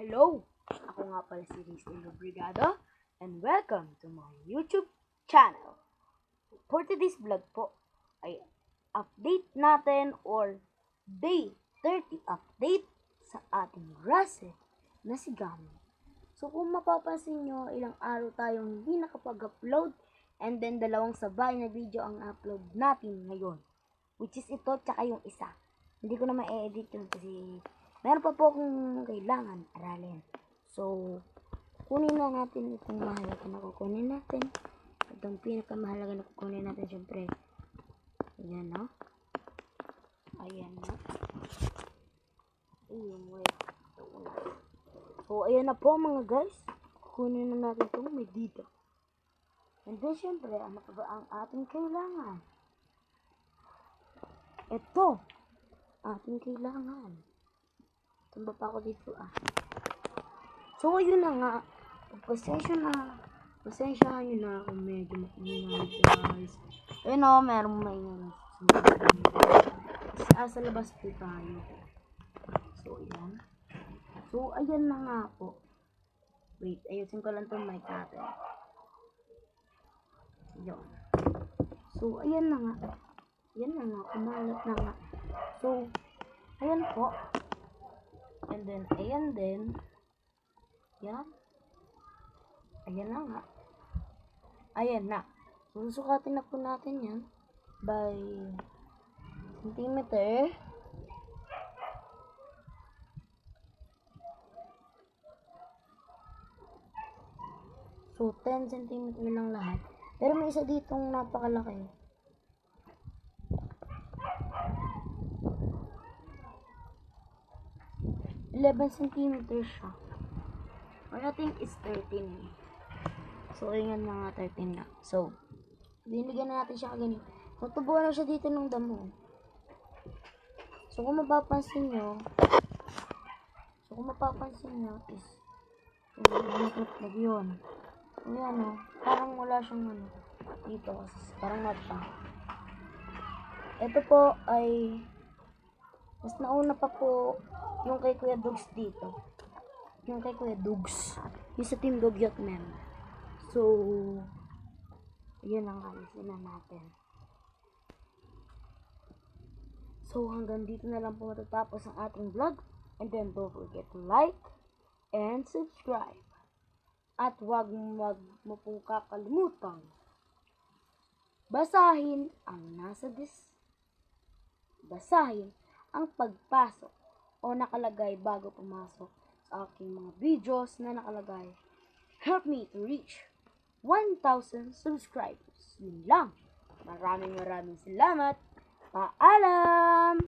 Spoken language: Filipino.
Hello! Ako nga pala si Rizal Brigado and welcome to my YouTube channel. For today's vlog po ay update natin or day 30 update sa ating Russell na si Gami. So kung mapapansin nyo, ilang araw tayong hindi nakapag-upload and then dalawang sabay na video ang upload natin ngayon. Which is ito tsaka yung isa. Hindi ko na ma-edit yun kasi meron pa po akong kailangan aralin. So, kunin na natin itong mahalaga na kukunin natin. Itong pinakamahalaga na kukunin natin, syempre. Ayan, no? Ayan, no? Ayan, wait. So, ayan na po mga guys. Kunin na natin itong may dito. And then, syempre, ano pa ba ang ating kailangan? Ito. Ating kailangan. Tumba pa ako dito So, ayun na nga. Pasensyahan nyo na kung medyo maingay guys. Ayun o, merong maingay. Sa labas po tayo. So, ayan. So, ayan na nga po. Wait, ayusin ko lang itong mic natin. Yun. So, ayan na nga. Ayan na nga. Kumalat na nga. So, ayan po. And then, ayan din. Yan. Ayan na nga. Ayan na. Susukatin na po natin yan. By centimeter. So, 10 centimeter lang lahat. Pero may isa ditong napakalaki. cm siya. Or I think it's 13. So, yun na nga 13 na. So, binigyan na natin siya ganito. Tutubuan na siya dito ng damo. So, kung mapapansin nyo is nakapag yun. Ayan o. Parang wala siyang dito. Parang mata. Ito po ay mas nauna pa po yung kay Kuya Dogs dito. Yung kay Kuya Dogs. Yung sa Team Dugyot member. So, yun ang alisin na natin. So, hanggang dito na lang po matatapos ang ating vlog. And then, don't forget to like and subscribe. At huwag mo pong kakalimutan basahin ang basahin ang pagpasok o nakalagay bago pumasok sa aking mga videos na nakalagay. Help me to reach 1,000 subscribers. Yun lang. Maraming salamat. Paalam!